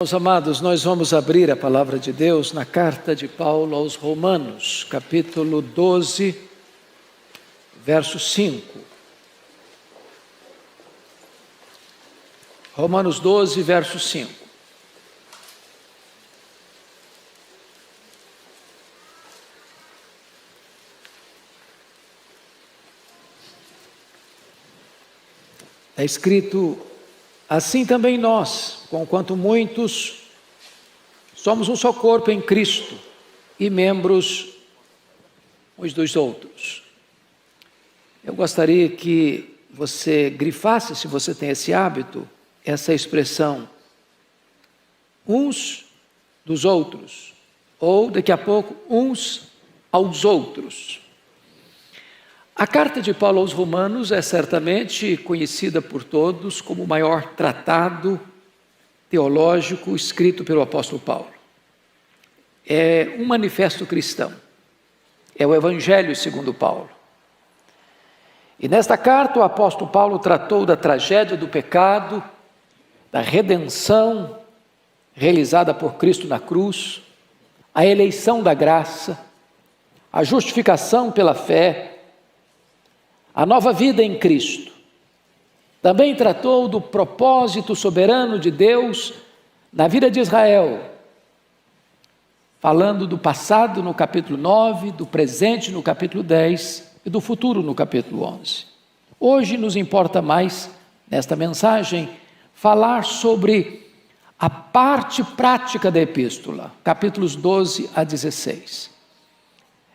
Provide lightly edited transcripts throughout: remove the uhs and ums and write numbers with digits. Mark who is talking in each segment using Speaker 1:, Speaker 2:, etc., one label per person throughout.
Speaker 1: Meus amados, nós vamos abrir a palavra de Deus na carta de Paulo aos Romanos, capítulo 12, verso 5. Romanos 12, verso 5. É escrito: assim também nós, conquanto muitos, somos um só corpo em Cristo e membros uns dos outros. Eu gostaria que você grifasse, se você tem esse hábito, essa expressão, uns dos outros, ou daqui a pouco, uns aos outros. A carta de Paulo aos Romanos é certamente conhecida por todos como o maior tratado teológico escrito pelo apóstolo Paulo. É um manifesto cristão, é o Evangelho segundo Paulo. E nesta carta o apóstolo Paulo tratou da tragédia do pecado, da redenção realizada por Cristo na cruz, a eleição da graça, a justificação pela fé, a nova vida em Cristo. Também tratou do propósito soberano de Deus na vida de Israel, falando do passado no capítulo 9, do presente no capítulo 10 e do futuro no capítulo 11. Hoje nos importa mais, nesta mensagem, falar sobre a parte prática da epístola, capítulos 12 a 16.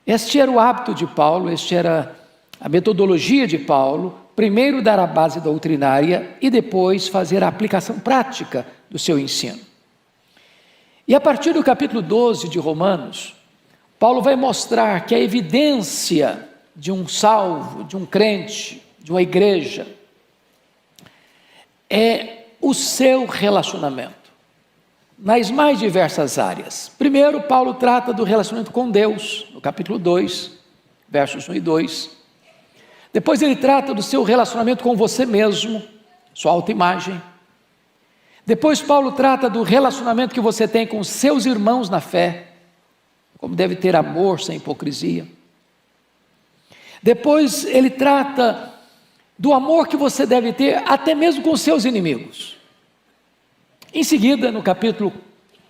Speaker 1: Este era o hábito de Paulo, este era a metodologia de Paulo: primeiro dar a base doutrinária e depois fazer a aplicação prática do seu ensino. E a partir do capítulo 12 de Romanos, Paulo vai mostrar que a evidência de um salvo, de um crente, de uma igreja, é o seu relacionamento, nas mais diversas áreas. Primeiro, Paulo trata do relacionamento com Deus, no capítulo 2, versos 1 e 2. Depois ele trata do seu relacionamento com você mesmo, sua autoimagem. Depois Paulo trata do relacionamento que você tem com seus irmãos na fé, como deve ter amor sem hipocrisia. Depois ele trata do amor que você deve ter até mesmo com seus inimigos. Em seguida, no capítulo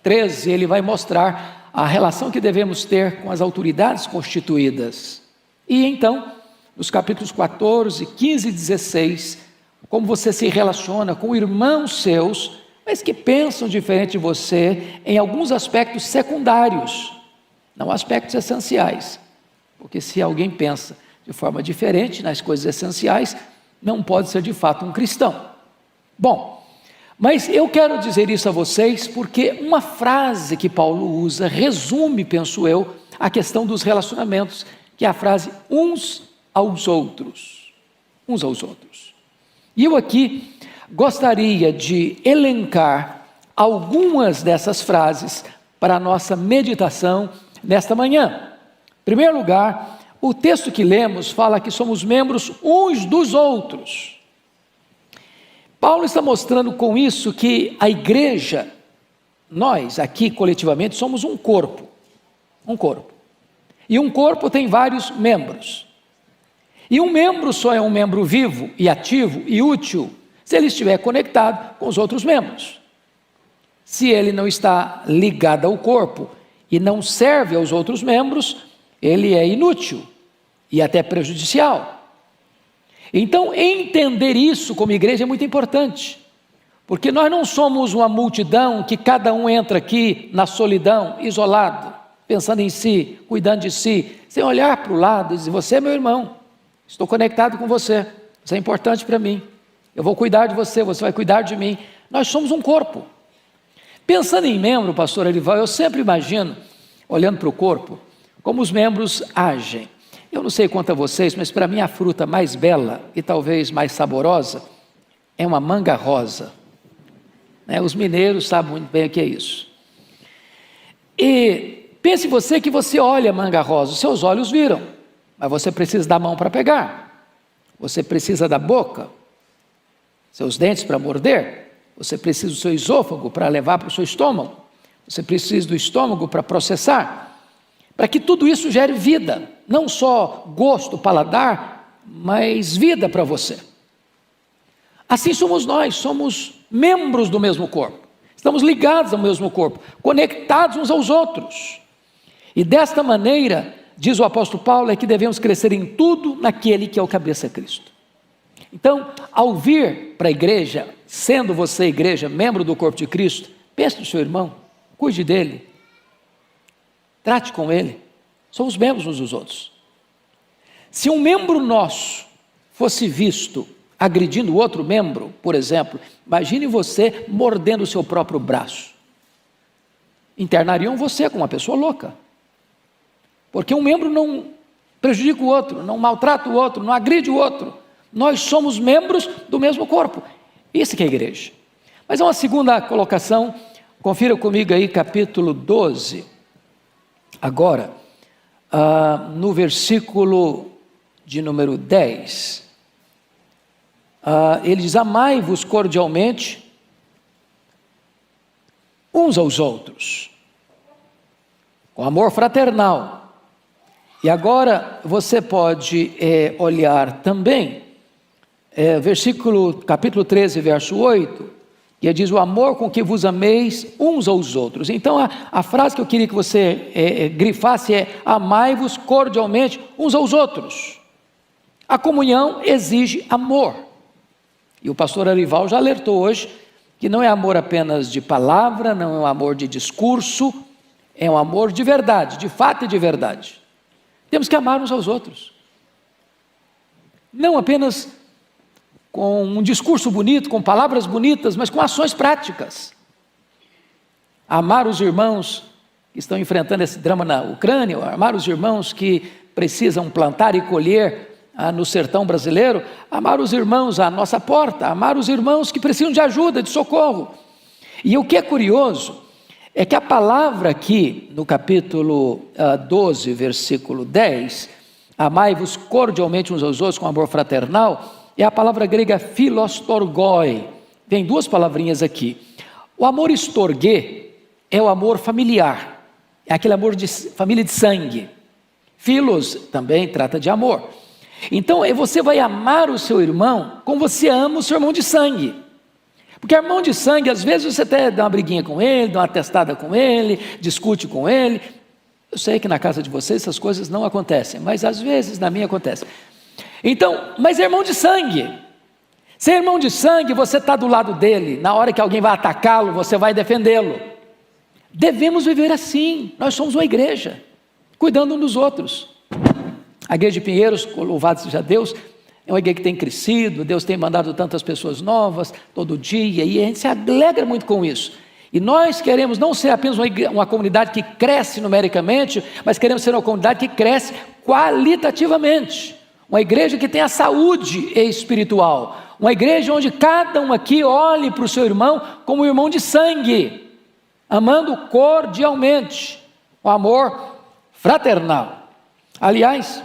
Speaker 1: 13, ele vai mostrar a relação que devemos ter com as autoridades constituídas. E então, nos capítulos 14, 15 e 16, como você se relaciona com irmãos seus, mas que pensam diferente de você em alguns aspectos secundários, não aspectos essenciais. Porque se alguém pensa de forma diferente nas coisas essenciais, não pode ser de fato um cristão. Bom, mas eu quero dizer isso a vocês porque uma frase que Paulo usa resume, penso eu, a questão dos relacionamentos, que é a frase uns aos outros, uns aos outros. E eu aqui gostaria de elencar algumas dessas frases para a nossa meditação nesta manhã. Em primeiro lugar, o texto que lemos fala que somos membros uns dos outros. Paulo está mostrando com isso que a igreja, nós aqui coletivamente somos um corpo. Um corpo. E um corpo tem vários membros. E um membro só é um membro vivo e ativo e útil se ele estiver conectado com os outros membros. Se ele não está ligado ao corpo e não serve aos outros membros, ele é inútil e até prejudicial. Então, entender isso como igreja é muito importante, porque nós não somos uma multidão que cada um entra aqui na solidão, isolado, pensando em si, cuidando de si, sem olhar para o lado e dizer: você é meu irmão, estou conectado com você, você é importante para mim, eu vou cuidar de você, você vai cuidar de mim. Nós somos um corpo. Pensando em membro, pastor Elival, eu sempre imagino, olhando para o corpo, como os membros agem. Eu não sei quanto a vocês, mas para mim a fruta mais bela e talvez mais saborosa é uma manga rosa. Os mineiros sabem muito bem o que é isso. E pense você que você olha a manga rosa, os seus olhos viram, mas você precisa da mão para pegar, você precisa da boca, seus dentes para morder. você precisa do seu esôfago para levar para o seu estômago, você precisa do estômago para processar, para que tudo isso gere vida, não só gosto, paladar, mas vida para você. Assim somos nós, somos membros do mesmo corpo, estamos ligados ao mesmo corpo, conectados uns aos outros. E desta maneira, diz o apóstolo Paulo, é que devemos crescer em tudo naquele que é o cabeça Cristo. Então, ao vir para a igreja, sendo você igreja, membro do corpo de Cristo, pense no seu irmão, cuide dele, trate com ele, somos membros uns dos outros. Se um membro nosso fosse visto agredindo outro membro, por exemplo, imagine você mordendo o seu próprio braço, internariam você como uma pessoa louca, porque um membro não prejudica o outro, não maltrata o outro, não agride o outro. Nós somos membros do mesmo corpo. Isso que é a igreja. Mas há uma segunda colocação, confira comigo aí capítulo 12, agora, no versículo de número 10, ele diz: amai-vos cordialmente uns aos outros, com amor fraternal. E agora você pode olhar também, capítulo 13, verso 8, que diz: o amor com que vos ameis uns aos outros. Então a frase que eu queria que você grifasse é: amai-vos cordialmente uns aos outros. A comunhão exige amor. E o pastor Arival já alertou hoje que não é amor apenas de palavra, não é um amor de discurso, é um amor de verdade, de fato e de verdade. Temos que amar uns aos outros, não apenas com um discurso bonito, com palavras bonitas, mas com ações práticas. Amar os irmãos que estão enfrentando esse drama na Ucrânia, amar os irmãos que precisam plantar e colher no sertão brasileiro, amar os irmãos à nossa porta, amar os irmãos que precisam de ajuda, de socorro. E o que é curioso é que a palavra aqui, no capítulo 12, versículo 10, amai-vos cordialmente uns aos outros com amor fraternal, é a palavra grega philostorgoi. Tem duas palavrinhas aqui. O amor estorguê é o amor familiar, é aquele amor de família de sangue. Philos também trata de amor. Então, você vai amar o seu irmão como você ama o seu irmão de sangue. Porque irmão de sangue, às vezes você até dá uma briguinha com ele, dá uma testada com ele, discute com ele. Eu sei que na casa de vocês essas coisas não acontecem, mas às vezes na minha acontece. Então, mas é irmão de sangue. Se é irmão de sangue, você está do lado dele. Na hora que alguém vai atacá-lo, você vai defendê-lo. Devemos viver assim. Nós somos uma igreja, cuidando uns dos outros. A igreja de Pinheiros, louvado seja Deus, é uma igreja que tem crescido, Deus tem mandado tantas pessoas novas todo dia, e a gente se alegra muito com isso. E nós queremos não ser apenas uma comunidade que cresce numericamente, mas queremos ser uma comunidade que cresce qualitativamente. Uma igreja que tenha saúde espiritual, uma igreja onde cada um aqui olhe para o seu irmão como um irmão de sangue, amando cordialmente, o amor fraternal. Aliás,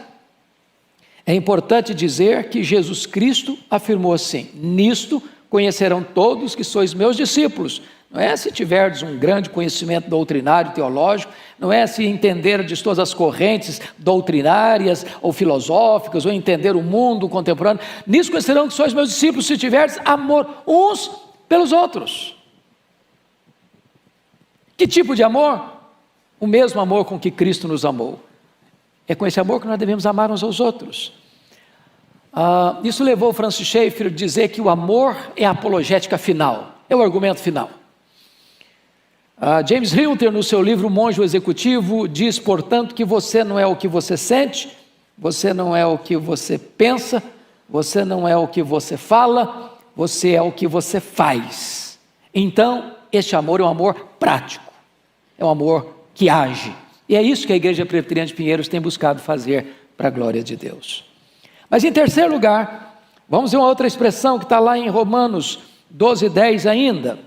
Speaker 1: é importante dizer que Jesus Cristo afirmou assim: nisto conhecerão todos que sois meus discípulos. Não é se tiverdes um grande conhecimento doutrinário, teológico, não é se entender de todas as correntes doutrinárias ou filosóficas, ou entender o mundo contemporâneo. Nisso conhecerão que sois meus discípulos, se tiverdes amor uns pelos outros. Que tipo de amor? O mesmo amor com que Cristo nos amou. É com esse amor que nós devemos amar uns aos outros. Isso levou Francis Schaeffer a dizer que o amor é a apologética final, é o argumento final. James Hilton, no seu livro Monge Executivo, diz, portanto, que você não é o que você sente, você não é o que você pensa, você não é o que você fala, você é o que você faz. Então, este amor é um amor prático, é um amor que age. E é isso que a Igreja Presbiteriana de Pinheiros tem buscado fazer para a glória de Deus. Mas em terceiro lugar, vamos ver uma outra expressão que está lá em Romanos 12:10 ainda.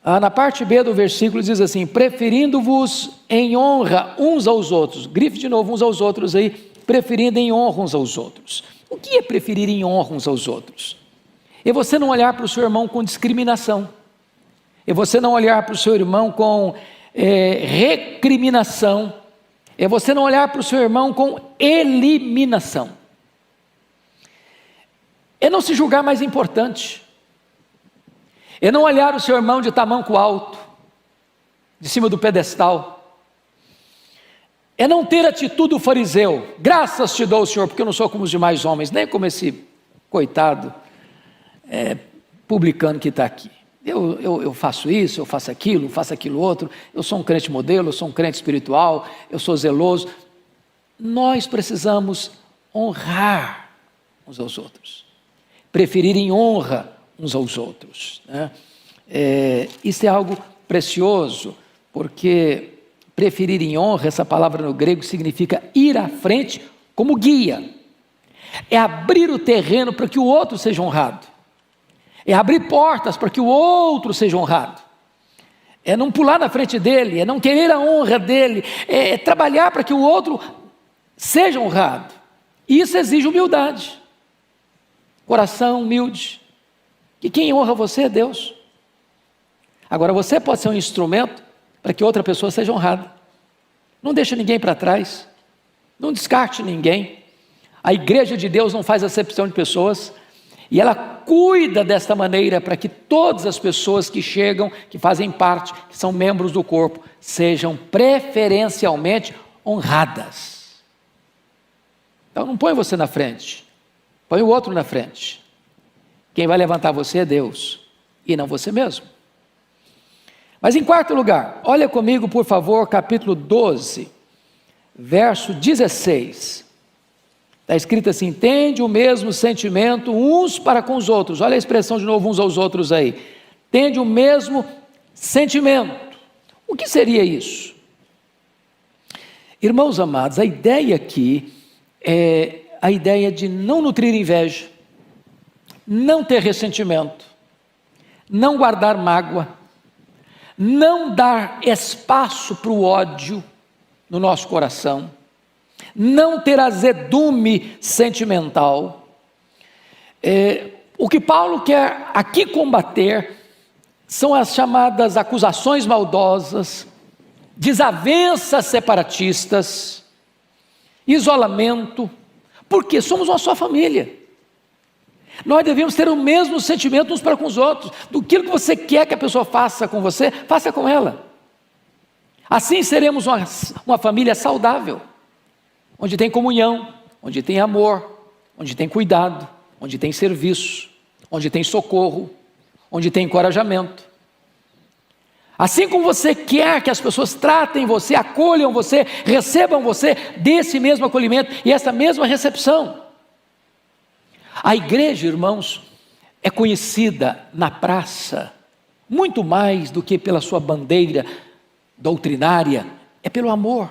Speaker 1: Na parte B do versículo diz assim: preferindo-vos em honra uns aos outros. Grife de novo uns aos outros aí, preferindo em honra uns aos outros. O que é preferir em honra uns aos outros? É você não olhar para o seu irmão com discriminação. É você não olhar para o seu irmão com recriminação. É você não olhar para o seu irmão com eliminação. É não se julgar mais importante. É não olhar o seu irmão de tamanco alto, de cima do pedestal. É não ter atitude do fariseu. Graças te dou, Senhor, porque eu não sou como os demais homens, nem como esse coitado publicano que está aqui. Eu faço isso, eu faço aquilo outro, eu sou um crente modelo, eu sou um crente espiritual, eu sou zeloso. Nós precisamos honrar uns aos outros, preferir em honra uns aos outros, né? Isso é algo precioso, porque preferir em honra, essa palavra no grego significa ir à frente como guia, é abrir o terreno para que o outro seja honrado. É abrir portas para que o outro seja honrado, é não pular na frente dele, é não querer a honra dele, é trabalhar para que o outro seja honrado. Isso exige humildade, coração humilde, que quem honra você é Deus. Agora você pode ser um instrumento para que outra pessoa seja honrada. Não deixe ninguém para trás, não descarte ninguém. A igreja de Deus não faz acepção de pessoas, e ela cuida desta maneira para que todas as pessoas que chegam, que fazem parte, que são membros do corpo, sejam preferencialmente honradas. Então não põe você na frente, põe o outro na frente. Quem vai levantar você é Deus, e não você mesmo. Mas em quarto lugar, olha comigo por favor, capítulo 12, verso 16. Está escrito assim: tende o mesmo sentimento uns para com os outros. Olha a expressão de novo, uns aos outros aí. Tende o mesmo sentimento. O que seria isso? Irmãos amados, a ideia aqui é a ideia de não nutrir inveja, não ter ressentimento, não guardar mágoa, não dar espaço para o ódio no nosso coração, não ter azedume sentimental. O que Paulo quer aqui combater são as chamadas acusações maldosas, desavenças separatistas, isolamento, porque somos uma só família. Nós devemos ter o mesmo sentimento uns para com os outros. Do que você quer que a pessoa faça com você, faça com ela. Assim seremos uma família saudável, onde tem comunhão, onde tem amor, onde tem cuidado, onde tem serviço, onde tem socorro, onde tem encorajamento. Assim como você quer que as pessoas tratem você, acolham você, recebam você, desse mesmo acolhimento e essa mesma recepção. A igreja, irmãos, é conhecida na praça, muito mais do que pela sua bandeira doutrinária, é pelo amor.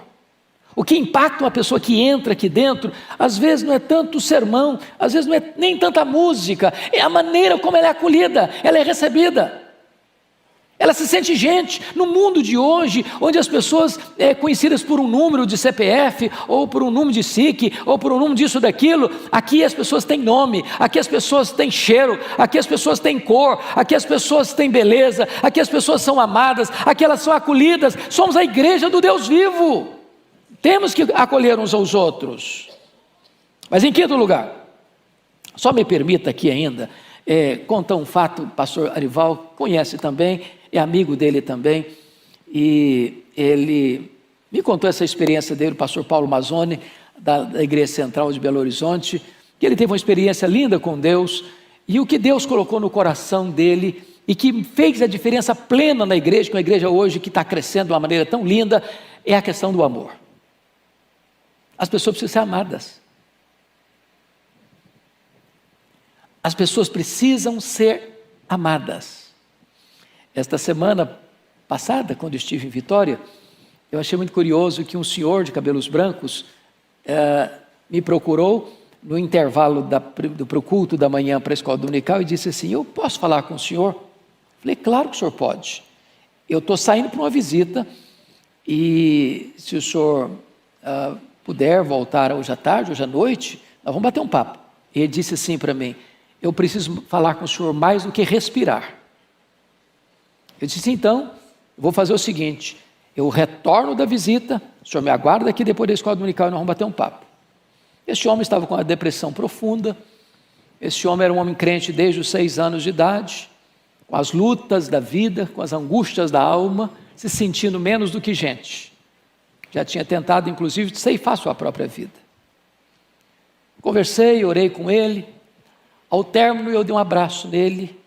Speaker 1: O que impacta uma pessoa que entra aqui dentro, às vezes não é tanto o sermão, às vezes não é nem tanta música, é a maneira como ela é acolhida, ela é recebida. Ela se sente gente. No mundo de hoje, onde as pessoas conhecidas por um número de CPF, ou por um número de SIC, ou por um número disso, daquilo, aqui as pessoas têm nome, aqui as pessoas têm cheiro, aqui as pessoas têm cor, aqui as pessoas têm beleza, aqui as pessoas são amadas, aqui elas são acolhidas. Somos a igreja do Deus vivo. Temos que acolher uns aos outros. Mas em quinto lugar, só me permita aqui ainda contar um fato. O pastor Arival conhece também, é amigo dele também, e ele me contou essa experiência dele, o pastor Paulo Mazzoni, da Igreja Central de Belo Horizonte, que ele teve uma experiência linda com Deus, e o que Deus colocou no coração dele, e que fez a diferença plena na igreja, com a igreja hoje que está crescendo de uma maneira tão linda, é a questão do amor. As pessoas precisam ser amadas. As pessoas precisam ser amadas. Esta semana passada, quando estive em Vitória, eu achei muito curioso que um senhor de cabelos brancos me procurou no intervalo do culto da manhã para a escola dominical e disse assim: eu posso falar com o senhor? Falei: claro que o senhor pode. Eu estou saindo para uma visita e se o senhor puder voltar hoje à tarde, hoje à noite, nós vamos bater um papo. E ele disse assim para mim: eu preciso falar com o senhor mais do que respirar. Eu disse, então, vou fazer o seguinte, eu retorno da visita, o senhor me aguarda aqui depois da escola dominical e nós vamos bater um papo. Esse homem estava com uma depressão profunda, esse homem era um homem crente desde os 6 anos de idade, com as lutas da vida, com as angústias da alma, se sentindo menos do que gente. Já tinha tentado, inclusive, ceifar sua própria vida. Conversei, orei com ele, ao término eu dei um abraço nele,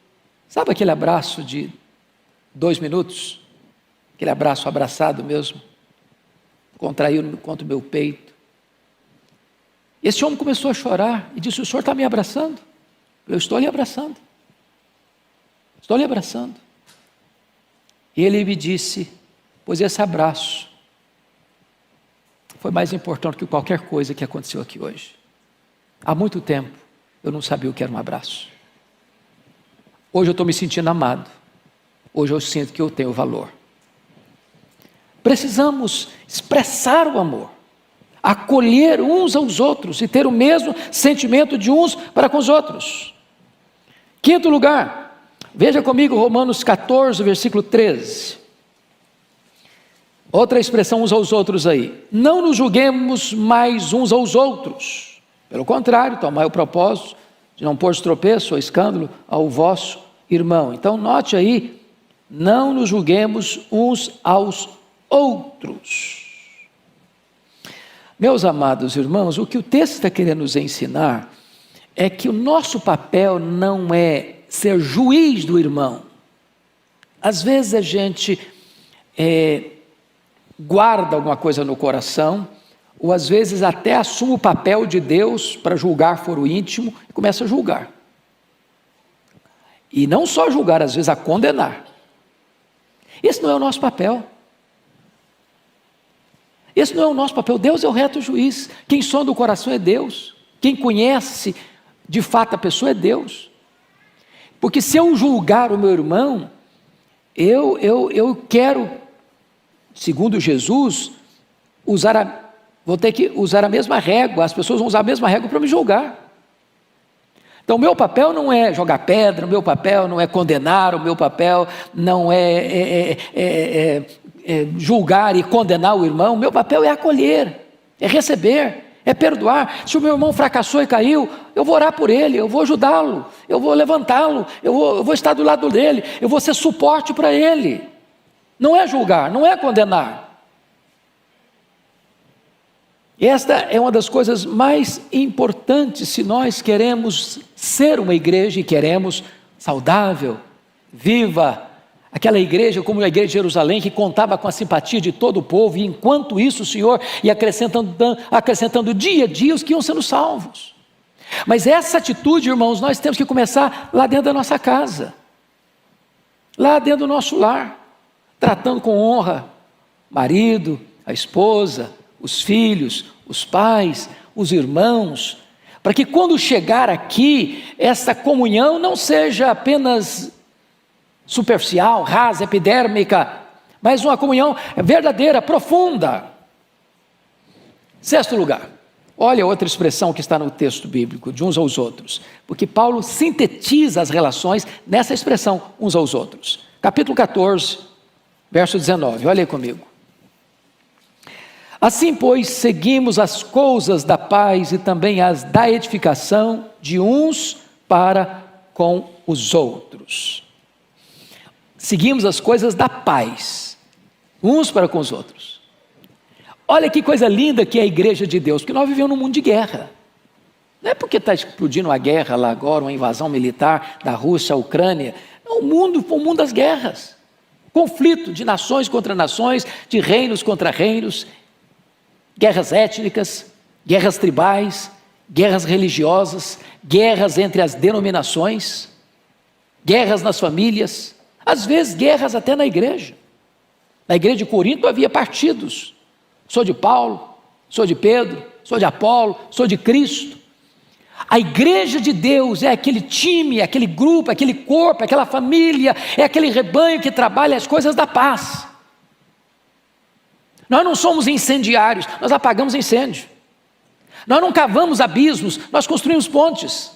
Speaker 1: sabe aquele abraço de 2 minutos? Aquele abraço abraçado mesmo, contraiu contra o meu peito. Esse homem começou a chorar e disse, o senhor está me abraçando? Eu estou lhe abraçando. Estou lhe abraçando. E ele me disse, pois esse abraço foi mais importante que qualquer coisa que aconteceu aqui hoje. Há muito tempo eu não sabia o que era um abraço. Hoje eu estou me sentindo amado. Hoje eu sinto que eu tenho valor. Precisamos expressar o amor, acolher uns aos outros e ter o mesmo sentimento de uns para com os outros. 5º lugar, veja comigo Romanos 14, versículo 13. Outra expressão uns aos outros aí. Não nos julguemos mais uns aos outros. Pelo contrário, tomai o propósito de não pôr tropeço ou escândalo ao vosso irmão. Então note aí, não nos julguemos uns aos outros. Meus amados irmãos, o que o texto está querendo nos ensinar é que o nosso papel não é ser juiz do irmão. Às vezes a gente guarda alguma coisa no coração, ou às vezes até assume o papel de Deus para julgar foro íntimo e começa a julgar. E não só julgar, às vezes a condenar. Esse não é o nosso papel. Esse não é o nosso papel. Deus é o reto juiz. Quem sonda o coração é Deus. Quem conhece de fato a pessoa é Deus. Porque se eu julgar o meu irmão, eu quero, segundo Jesus, vou ter que usar a mesma régua. As pessoas vão usar a mesma régua para me julgar. Então o meu papel não é jogar pedra, o meu papel não é condenar, o meu papel não é julgar e condenar o irmão. O meu papel é acolher, é receber, é perdoar. Se o meu irmão fracassou e caiu, eu vou orar por ele, eu vou ajudá-lo, eu vou levantá-lo, eu vou estar do lado dele, eu vou ser suporte para ele. Não é julgar, não é condenar. E esta é uma das coisas mais importantes se nós queremos ser uma igreja e queremos saudável, viva, aquela igreja como a igreja de Jerusalém que contava com a simpatia de todo o povo, e enquanto isso o Senhor ia acrescentando dia a dia os que iam sendo salvos. Mas essa atitude, irmãos, nós temos que começar lá dentro da nossa casa, lá dentro do nosso lar, tratando com honra o marido, a esposa, os filhos, os pais, os irmãos, para que quando chegar aqui, essa comunhão não seja apenas superficial, rasa, epidérmica, mas uma comunhão verdadeira, profunda. 6º lugar, olha outra expressão que está no texto bíblico, de uns aos outros, porque Paulo sintetiza as relações nessa expressão, uns aos outros. Capítulo 14, verso 19, olha aí comigo. Assim, pois, seguimos as coisas da paz e também as da edificação de uns para com os outros. Seguimos as coisas da paz, uns para com os outros. Olha que coisa linda que é a igreja de Deus, porque nós vivemos num mundo de guerra. Não é porque está explodindo uma guerra lá agora, uma invasão militar da Rússia à Ucrânia. É o mundo das guerras. Conflito de nações contra nações, de reinos contra reinos, guerras étnicas, guerras tribais, guerras religiosas, guerras entre as denominações, guerras nas famílias, às vezes guerras até na igreja. Na igreja de Corinto havia partidos. Sou de Paulo, sou de Pedro, sou de Apolo, sou de Cristo. A igreja de Deus é aquele time, aquele grupo, aquele corpo, aquela família, é aquele rebanho que trabalha as coisas da paz. Nós não somos incendiários, nós apagamos incêndio. Nós não cavamos abismos, nós construímos pontes.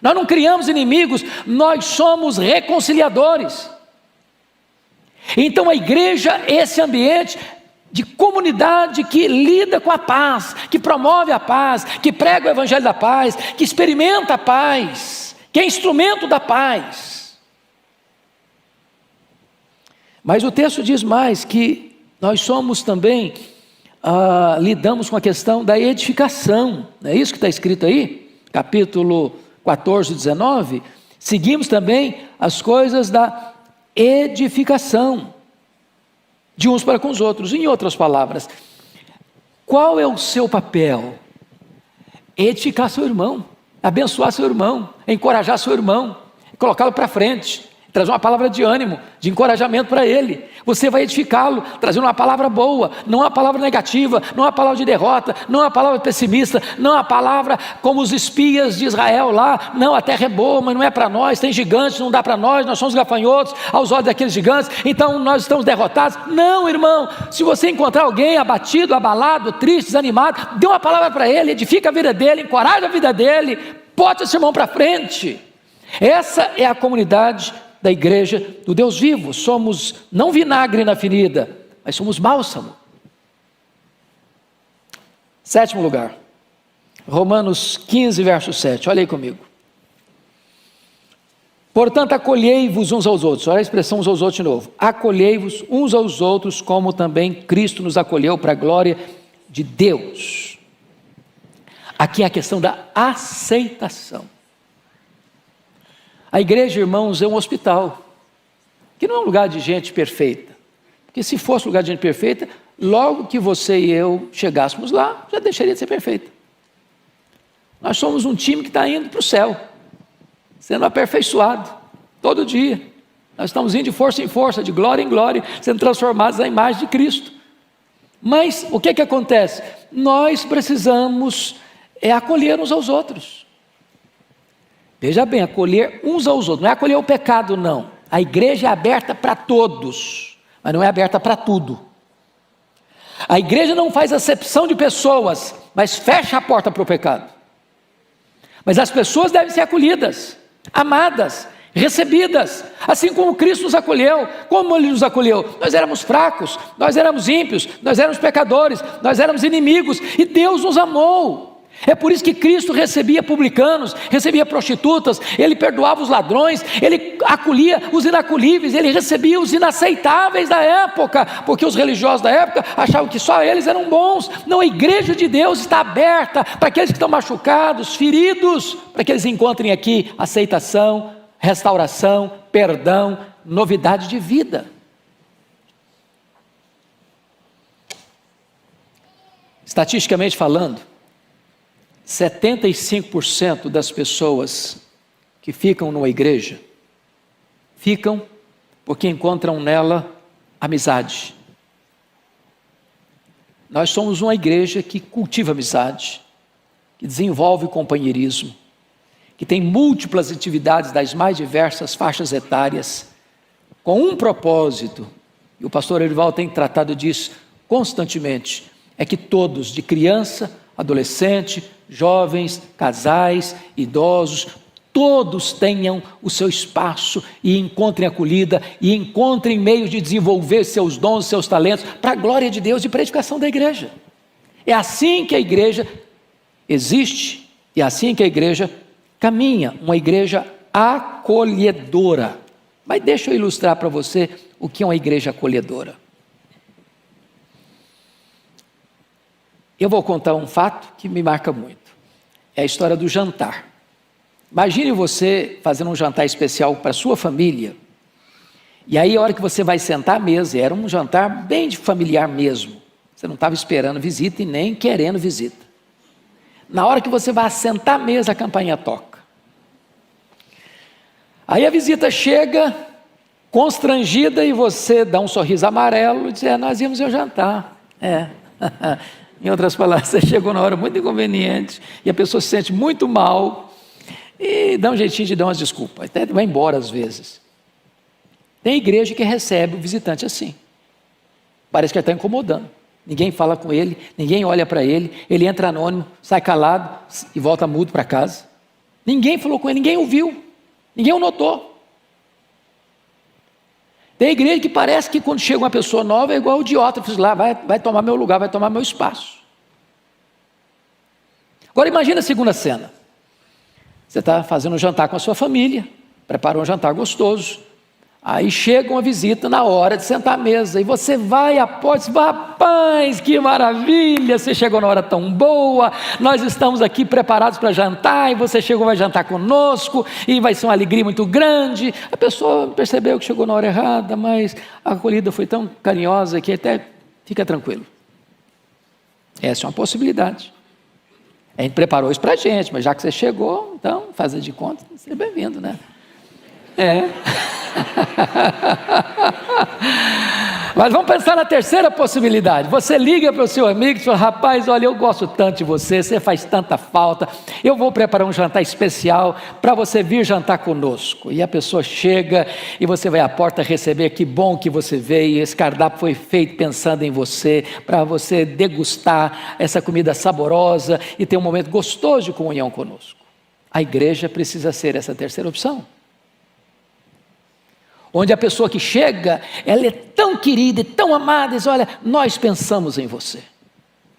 Speaker 1: Nós não criamos inimigos, nós somos reconciliadores. Então a igreja é esse ambiente de comunidade que lida com a paz, que promove a paz, que prega o evangelho da paz, que experimenta a paz, que é instrumento da paz. Mas o texto diz mais que nós somos também, lidamos com a questão da edificação, não é isso que está escrito aí? Capítulo 14, 19, seguimos também as coisas da edificação de uns para com os outros. Em outras palavras, qual é o seu papel? Edificar seu irmão, abençoar seu irmão, encorajar seu irmão, colocá-lo para frente, trazer uma palavra de ânimo, de encorajamento para ele. Você vai edificá-lo, trazendo uma palavra boa, não uma palavra negativa, não uma palavra de derrota, não uma palavra pessimista, não uma palavra como os espias de Israel lá, não, a terra é boa, mas não é para nós, tem gigantes, não dá para nós somos gafanhotos aos olhos daqueles gigantes, então nós estamos derrotados. Não, irmão, se você encontrar alguém abatido, abalado, triste, desanimado, dê uma palavra para ele, edifica a vida dele, encoraja a vida dele, bote esse irmão para frente. Essa é a comunidade da igreja do Deus vivo. Somos não vinagre na ferida, mas somos bálsamo. 7º lugar, Romanos 15, verso 7, olha aí comigo. Portanto, acolhei-vos uns aos outros, olha a expressão uns aos outros de novo, acolhei-vos uns aos outros, como também Cristo nos acolheu para a glória de Deus. Aqui é a questão da aceitação. A igreja, irmãos, é um hospital, que não é um lugar de gente perfeita, porque se fosse lugar de gente perfeita, logo que você e eu chegássemos lá, já deixaria de ser perfeita. Nós somos um time que está indo para o céu, sendo aperfeiçoado, todo dia. Nós estamos indo de força em força, de glória em glória, sendo transformados na imagem de Cristo. Mas o que acontece? Nós precisamos acolher uns aos outros. Veja bem, acolher uns aos outros, não é acolher o pecado, não. A igreja é aberta para todos, mas não é aberta para tudo. A igreja não faz acepção de pessoas, mas fecha a porta para o pecado. Mas as pessoas devem ser acolhidas, amadas, recebidas, assim como Cristo nos acolheu. Como Ele nos acolheu? Nós éramos fracos, nós éramos ímpios, nós éramos pecadores, nós éramos inimigos, e Deus nos amou. É por isso que Cristo recebia publicanos, recebia prostitutas, Ele perdoava os ladrões, Ele acolhia os inacolhíveis, Ele recebia os inaceitáveis da época, porque os religiosos da época achavam que só eles eram bons. Não, a igreja de Deus está aberta para aqueles que estão machucados, feridos, para que eles encontrem aqui aceitação, restauração, perdão, novidade de vida. Estatisticamente falando, 75% das pessoas que ficam numa igreja, ficam porque encontram nela amizade. Nós somos uma igreja que cultiva amizade, que desenvolve companheirismo, que tem múltiplas atividades das mais diversas faixas etárias, com um propósito, e o pastor Erival tem tratado disso constantemente, é que todos, de criança, adolescente, jovens, casais, idosos, todos tenham o seu espaço e encontrem acolhida e encontrem meios de desenvolver seus dons, seus talentos para a glória de Deus e para a edificação da igreja. É assim que a igreja existe e é assim que a igreja caminha, uma igreja acolhedora. Mas deixa eu ilustrar para você o que é uma igreja acolhedora. Eu vou contar um fato que me marca muito. É a história do jantar. Imagine você fazendo um jantar especial para a sua família. E aí a hora que você vai sentar à mesa, era um jantar bem de familiar mesmo. Você não estava esperando visita e nem querendo visita. Na hora que você vai sentar à mesa, a campainha toca. Aí a visita chega, constrangida, e você dá um sorriso amarelo e diz, nós íamos ao jantar. Em outras palavras, você chegou na hora muito inconveniente e a pessoa se sente muito mal e dá um jeitinho de dar umas desculpas, até vai embora às vezes. Tem igreja que recebe o visitante assim, parece que ele está incomodando, ninguém fala com ele, ninguém olha para ele, ele entra anônimo, sai calado e volta mudo para casa. Ninguém falou com ele, ninguém ouviu, ninguém o notou. Tem igreja que parece que quando chega uma pessoa nova é igual o idiota, lá, vai tomar meu lugar, vai tomar meu espaço. Agora imagina a segunda cena. Você está fazendo um jantar com a sua família, preparou um jantar gostoso, aí chega uma visita na hora de sentar à mesa, e você vai à porta e diz, rapaz, que maravilha, você chegou na hora tão boa, nós estamos aqui preparados para jantar, e você chegou, vai jantar conosco, e vai ser uma alegria muito grande. A pessoa percebeu que chegou na hora errada, mas a acolhida foi tão carinhosa que até fica tranquilo. Essa é uma possibilidade. A gente preparou isso para a gente, mas já que você chegou, então, fazer de conta, seja bem-vindo, né? Mas vamos pensar na terceira possibilidade. Você liga para o seu amigo e fala, rapaz, olha, eu gosto tanto de você, você faz tanta falta, eu vou preparar um jantar especial para você vir jantar conosco. E a pessoa chega e você vai à porta receber, que bom que você veio, esse cardápio foi feito pensando em você, para você degustar essa comida saborosa e ter um momento gostoso de comunhão conosco. A igreja precisa ser essa terceira opção. Onde a pessoa que chega, ela é tão querida e tão amada, diz, olha, nós pensamos em você,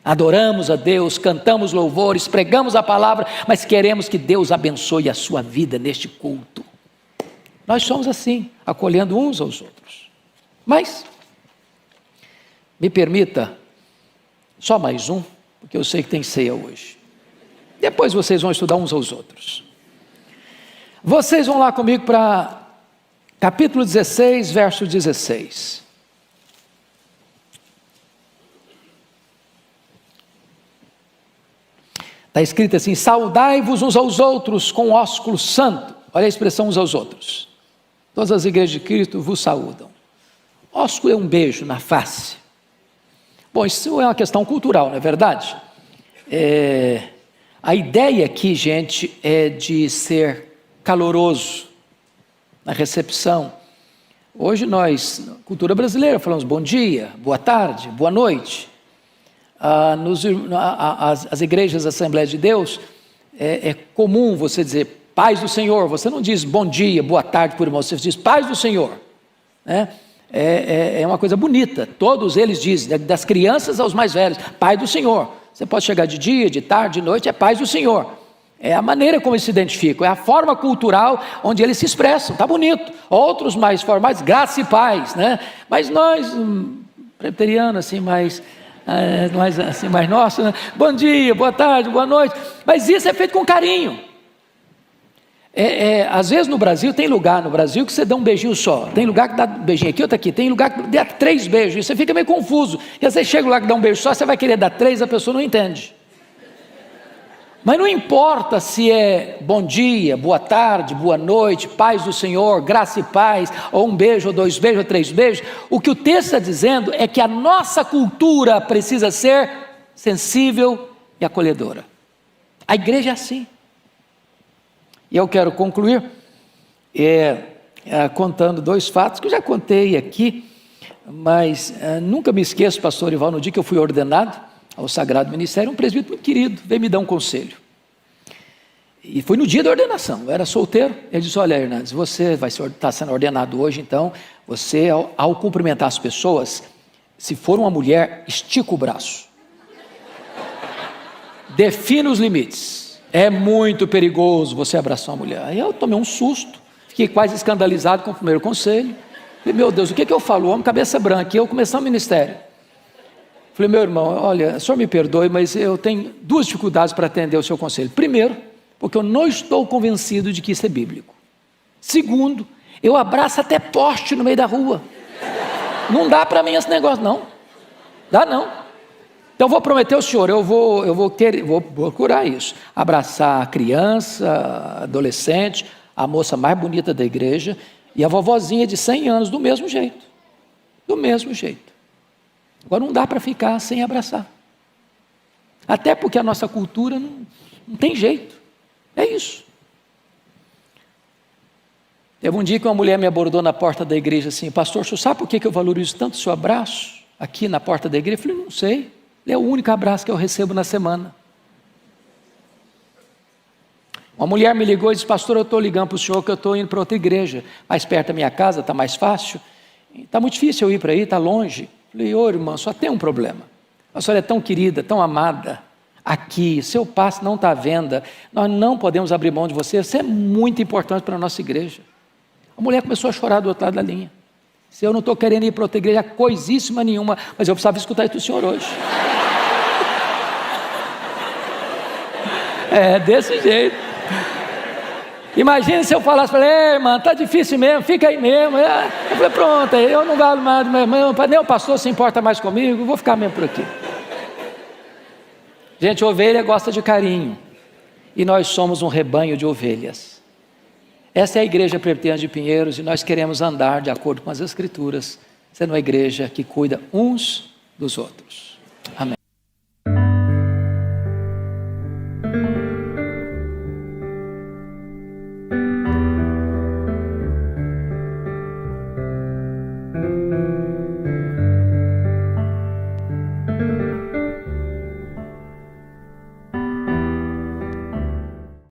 Speaker 1: adoramos a Deus, cantamos louvores, pregamos a palavra, mas queremos que Deus abençoe a sua vida neste culto. Nós somos assim, acolhendo uns aos outros. Mas, me permita, só mais um, porque eu sei que tem ceia hoje. Depois vocês vão estudar uns aos outros. Vocês vão lá comigo para capítulo 16, verso 16. Está escrito assim, saudai-vos uns aos outros com ósculo santo. Olha a expressão uns aos outros. Todas as igrejas de Cristo vos saúdam. Ósculo é um beijo na face. Bom, isso é uma questão cultural, não é verdade? A ideia aqui, gente, é de ser caloroso na recepção. Hoje nós, na cultura brasileira, falamos bom dia, boa tarde, boa noite. As igrejas da Assembleia de Deus, é comum você dizer paz do Senhor. Você não diz bom dia, boa tarde por irmão, você diz paz do Senhor, né? É uma coisa bonita, todos eles dizem, das crianças aos mais velhos, paz do Senhor. Você pode chegar de dia, de tarde, de noite, é paz do Senhor. É a maneira como eles se identificam, é a forma cultural onde eles se expressam, está bonito. Outros mais formais, graça e paz, né? Mas nós, presbiterianos, assim, mais nosso, né? Bom dia, boa tarde, boa noite. Mas isso é feito com carinho. Às vezes no Brasil, tem lugar no Brasil que você dá um beijinho só. Tem lugar que dá um beijinho aqui, outro aqui. Tem lugar que dá 3 beijos. E você fica meio confuso. E você chega lá que dá um beijo só, você vai querer dar 3, a pessoa não entende. Mas não importa se é bom dia, boa tarde, boa noite, paz do Senhor, graça e paz, ou 1 beijo, ou 2 beijos, ou 3 beijos. O que o texto está dizendo é que a nossa cultura precisa ser sensível e acolhedora. A igreja é assim. E eu quero concluir contando 2 fatos que eu já contei aqui, mas nunca me esqueço, pastor Ival, no dia que eu fui ordenado ao Sagrado Ministério, um presbítero muito querido veio me dar um conselho. E foi no dia da ordenação, eu era solteiro. Ele disse, olha, Hernandes, você vai estar sendo ordenado hoje, então, você ao cumprimentar as pessoas, se for uma mulher, estica o braço. Defina os limites. É muito perigoso você abraçar uma mulher. Aí eu tomei um susto, fiquei quase escandalizado com o primeiro conselho. Falei, meu Deus, o que eu falo? O homem cabeça branca, e eu comecei o ministério. Falei, meu irmão, olha, o senhor me perdoe, mas eu tenho 2 dificuldades para atender o seu conselho. Primeiro, porque eu não estou convencido de que isso é bíblico. Segundo, eu abraço até poste no meio da rua. Não dá para mim esse negócio, não. Dá não. Então eu vou prometer ao senhor, eu vou procurar isso. Abraçar a criança, adolescente, a moça mais bonita da igreja e a vovozinha de 100 anos, do mesmo jeito. Do mesmo jeito. Agora não dá para ficar sem abraçar. Até porque a nossa cultura não tem jeito. É isso. Teve um dia que uma mulher me abordou na porta da igreja assim, pastor, o senhor sabe por que eu valorizo tanto o seu abraço aqui na porta da igreja? Eu falei, não sei. É o único abraço que eu recebo na semana. Uma mulher me ligou e disse: pastor, eu estou ligando para o senhor que eu estou indo para outra igreja, mais perto da minha casa, está mais fácil. Está muito difícil eu ir para aí, está longe. Falei: ô irmã, só tem um problema. A senhora é tão querida, tão amada. Aqui, seu passe não está à venda. Nós não podemos abrir mão de você. Você é muito importante para a nossa igreja. A mulher começou a chorar do outro lado da linha. Se eu não estou querendo ir para outra igreja, coisíssima nenhuma, mas eu precisava escutar isso do senhor hoje. É desse jeito. Imagina se eu falasse para ele: ei, irmã, está difícil mesmo, fica aí mesmo. Eu falei: pronto, eu não galo mais do meu irmão, nem o pastor se importa mais comigo, vou ficar mesmo por aqui. Gente, ovelha gosta de carinho, e nós somos um rebanho de ovelhas. Essa é a igreja presbiteriana de Pinheiros, e nós queremos andar de acordo com as escrituras, sendo uma igreja que cuida uns dos outros.